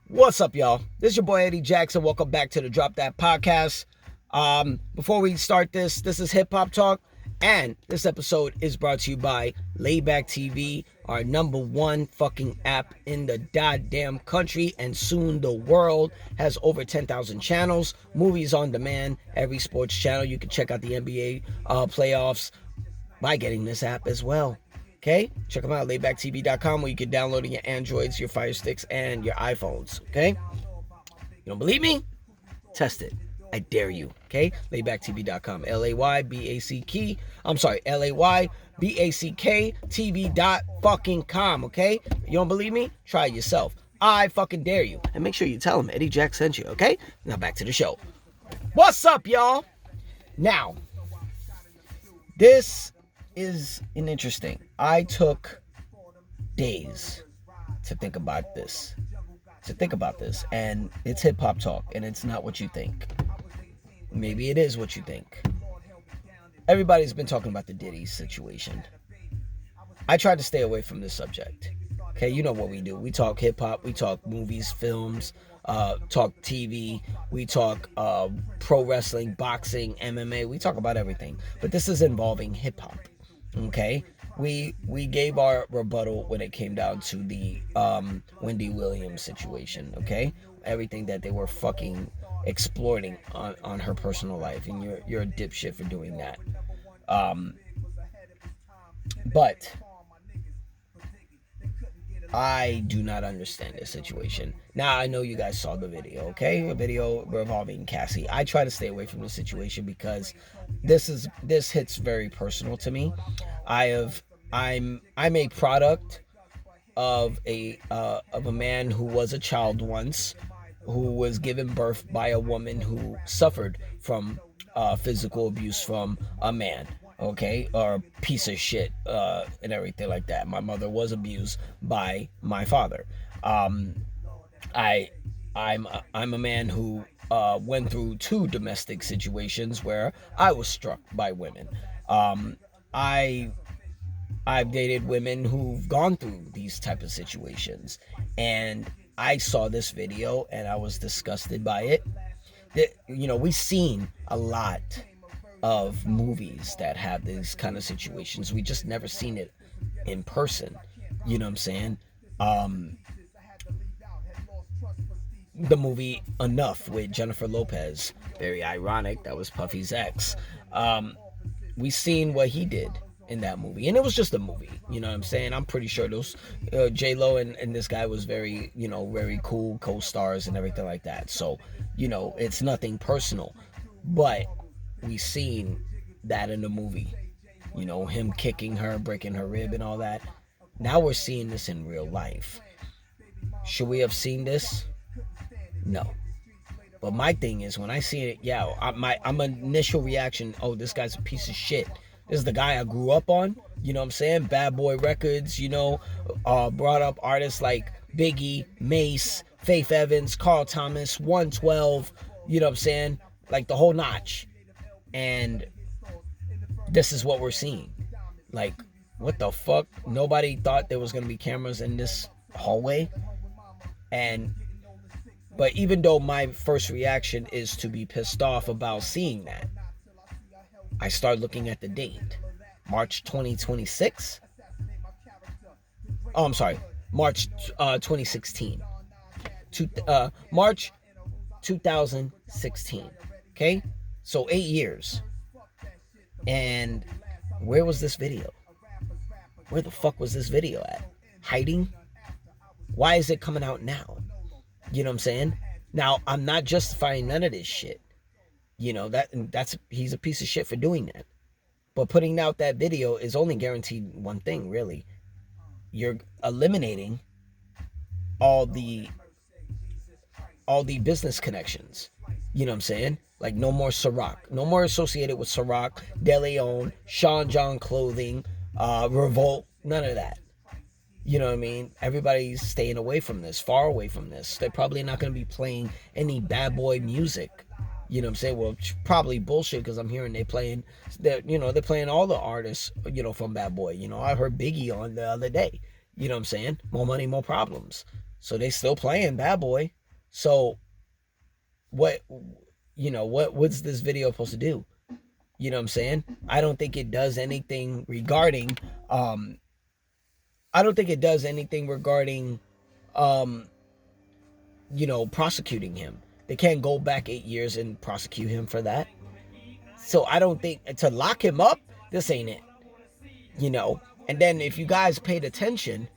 What's up, y'all? This is your boy Eddie Jackson. Welcome back to the Drop That Podcast. Before we start this is Hip Hop Talk, and this episode is brought to you by Layback TV, our number one fucking app in the goddamn country, and soon the world. Has over 10,000 channels, movies on demand, every sports channel. You can check out the NBA playoffs by getting this app as well. Okay, check them out, laybacktv.com, where you can download it on your Androids, your Fire Sticks, and your iPhones. Okay, you don't believe me? Test it. I dare you. Okay, laybacktv.com, Layback. I'm sorry, Layback TV.com. Okay, you don't believe me? Try it yourself. I fucking dare you. And make sure you tell them Eddie Jack sent you. Okay, now back to the show. What's up, y'all? Now, this is an interesting. I took days to think about this. And it's hip hop talk, and it's not what you think. Maybe it is what you think. Everybody's been talking about the Diddy situation. I tried to stay away from this subject. Okay, you know what we do. We talk hip hop, we talk movies, films, talk TV, we talk pro wrestling, boxing, MMA. We talk about everything. But this is involving hip hop. Okay, we gave our rebuttal when it came down to the Wendy Williams situation. Okay, everything that they were fucking exploiting on her personal life, and you're a dipshit for doing that. But I do not understand this situation. Now, I know you guys saw the video, okay? A video revolving Cassie. I try to stay away from the situation because this hits very personal to me. I'm a product of a man who was a child once, who was given birth by a woman who suffered from physical abuse from a man. Okay, or a piece of shit, and everything like that. My mother was abused by my father. I'm a man who went through 2 domestic situations where I was struck by women. I've dated women who've gone through these type of situations, and I saw this video and I was disgusted by it. We've seen a lot of movies that have these kind of situations. We just never seen it in person. You know what I'm saying? The movie Enough with Jennifer Lopez, very ironic. That was Puffy's ex. We seen what he did in that movie, and it was just a movie. You know what I'm saying? I'm pretty sure those J-Lo and this guy was very, very cool co-stars and everything like that. So, it's nothing personal, but we seen that in the movie, him kicking her, breaking her rib and all that. Now we're seeing this in real life. Should we have seen this? No. But my thing is, when I see it, my initial reaction, oh, this guy's a piece of shit. This is the guy I grew up on. You know what I'm saying? Bad Boy Records, brought up artists like Biggie, Mace, Faith Evans, Carl Thomas, 112, you know what I'm saying? Like the whole notch. And this is what we're seeing. Like, what the fuck? Nobody thought there was going to be cameras in this hallway. But even though my first reaction is to be pissed off about seeing that, I start looking at the date. March 2026? Oh, I'm sorry. March 2016. March 2016. Okay? So 8 years. And where was this video? Where the fuck was this video at? Hiding? Why is it coming out now? You know what I'm saying? Now, I'm not justifying none of this shit. He's a piece of shit for doing that. But putting out that video is only guaranteed one thing, really. You're eliminating all the business connections. You know what I'm saying? Like, no more Ciroc. No more associated with Ciroc, De Leon, Sean John Clothing, Revolt. None of that. You know what I mean? Everybody's staying away from this, far away from this. They're probably not going to be playing any bad boy music. You know what I'm saying? Well, probably bullshit, because I'm hearing they're playing all the artists, from Bad Boy. I heard Biggie on the other day. You know what I'm saying? More money, more problems. So they still playing Bad Boy. So what, what's this video supposed to do? You know what I'm saying? I don't think it does anything regarding um I don't think it does anything regarding um prosecuting him. They can't go back 8 years and prosecute him for that. So I don't think to lock him up, this ain't it. And then if you guys paid attention,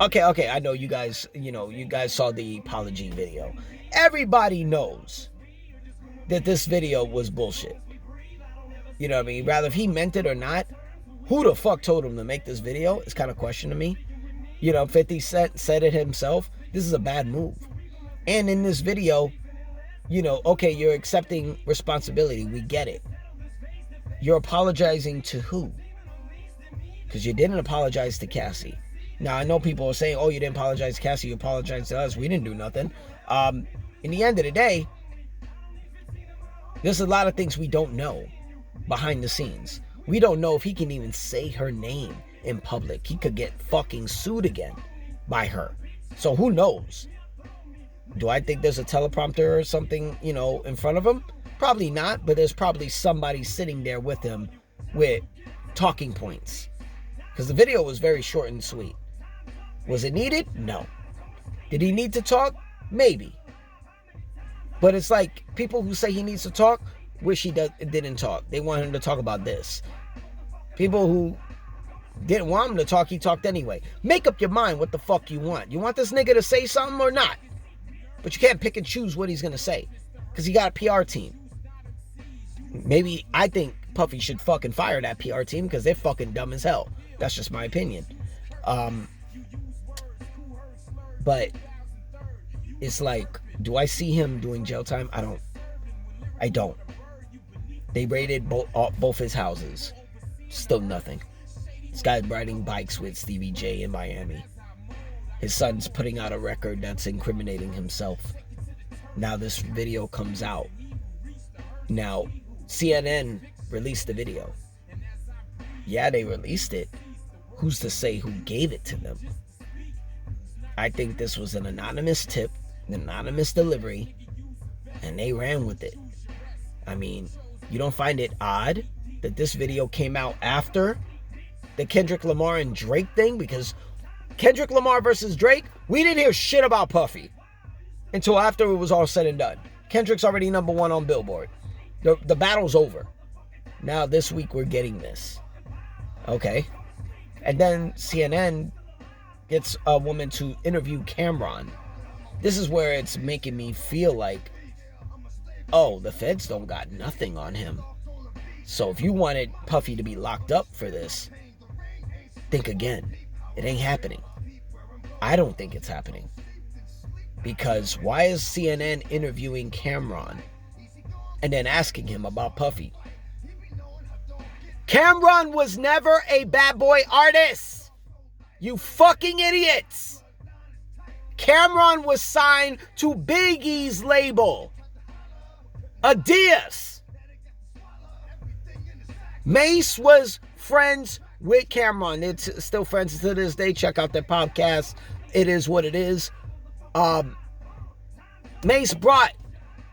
okay, I know you guys, you guys saw the apology video. Everybody knows that this video was bullshit. You know what I mean? Rather if he meant it or not, who the fuck told him to make this video? It's kind of a question to me. 50 Cent said it himself. This is a bad move. And in this video, okay, you're accepting responsibility. We get it. You're apologizing to who? Because you didn't apologize to Cassie. Now, I know people are saying, oh, you didn't apologize to Cassie, you apologized to us. We didn't do nothing. In the end of the day, there's a lot of things we don't know behind the scenes. We don't know if he can even say her name in public. He could get fucking sued again by her. So who knows? Do I think there's a teleprompter or something, in front of him? Probably not, but there's probably somebody sitting there with him with talking points. Because the video was very short and sweet. Was it needed? No. Did he need to talk? Maybe. But it's like people who say he needs to talk wish he didn't talk. They want him to talk about this. People who didn't want him to talk, he talked anyway. Make up your mind what the fuck you want. You want this nigga to say something or not? But you can't pick and choose what he's going to say. Because he got a PR team. Maybe I think Puffy should fucking fire that PR team because they're fucking dumb as hell. That's just my opinion. But it's like, do I see him doing jail time? I don't. They raided both his houses. Still nothing. This guy's riding bikes with Stevie J in Miami. His son's putting out a record that's incriminating himself. Now this video comes out. Now, CNN released the video. Yeah, they released it. Who's to say who gave it to them? I think this was an anonymous tip, an anonymous delivery, and they ran with it. I mean, you don't find it odd that this video came out after the Kendrick Lamar and Drake thing? Because Kendrick Lamar versus Drake, we didn't hear shit about Puffy until after it was all said and done. Kendrick's already #1 on Billboard. The battle's over. Now this week we're getting this. Okay. And then CNN gets a woman to interview Cameron. This is where it's making me feel like, oh, the feds don't got nothing on him. So if you wanted Puffy to be locked up for this, think again. It ain't happening. I don't think it's happening. Because why is CNN interviewing Cameron and then asking him about Puffy? Cameron was never a bad boy artist. You fucking idiots. Cameron was signed to Biggie's label, Adidas. Mace was friends with Cameron. It's still friends to this day. Check out their podcast. It is what it is. Mace brought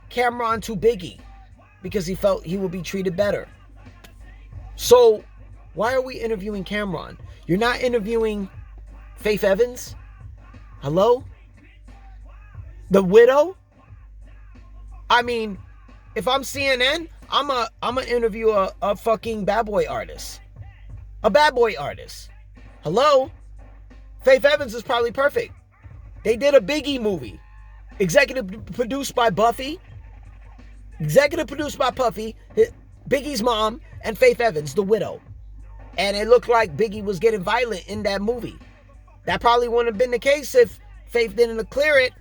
Cameron to Biggie because he felt he would be treated better. So why are we interviewing Cameron? You're not interviewing Faith Evans? Hello? The widow? I mean, if I'm CNN, I'm a interview a fucking bad boy artist. A bad boy artist. Hello? Faith Evans is probably perfect. They did a Biggie movie. Executive produced by Buffy. Executive produced by Puffy, Biggie's mom, and Faith Evans, the widow. And it looked like Biggie was getting violent in that movie. That probably wouldn't have been the case if Faith didn't clear it.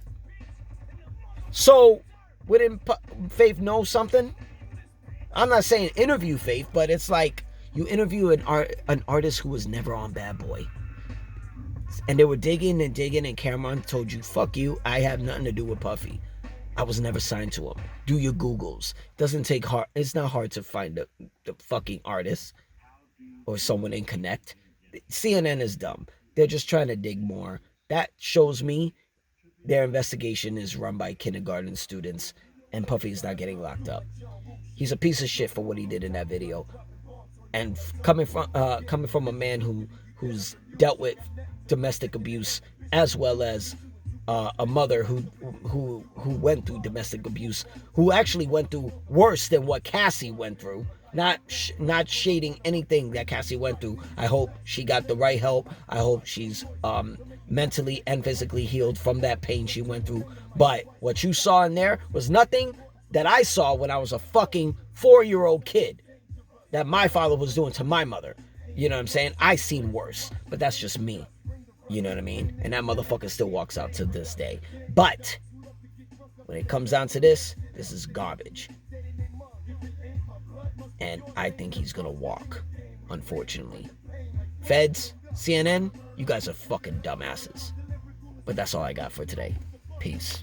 So, wouldn't Faith know something? I'm not saying interview Faith, but it's like you interview an artist who was never on Bad Boy. And they were digging and digging, and Cameron told you, fuck you, I have nothing to do with Puffy. I was never signed to him. Do your Googles. Doesn't take hard. It's not hard to find the fucking artist or someone in Connect. CNN is dumb. They're just trying to dig more. That shows me their investigation is run by kindergarten students, and Puffy is not getting locked up. He's a piece of shit for what he did in that video. And coming from a man who's dealt with domestic abuse, as well as a mother who went through domestic abuse, who actually went through worse than what Cassie went through. Not shading anything that Cassie went through. I hope she got the right help. I hope she's mentally and physically healed from that pain she went through. But what you saw in there was nothing that I saw when I was a fucking 4-year-old kid that my father was doing to my mother. You know what I'm saying? I seen worse, but that's just me. You know what I mean? And that motherfucker still walks out to this day. But when it comes down to this is garbage. And I think he's gonna walk, unfortunately. Feds, CNN, you guys are fucking dumbasses. But that's all I got for today. Peace.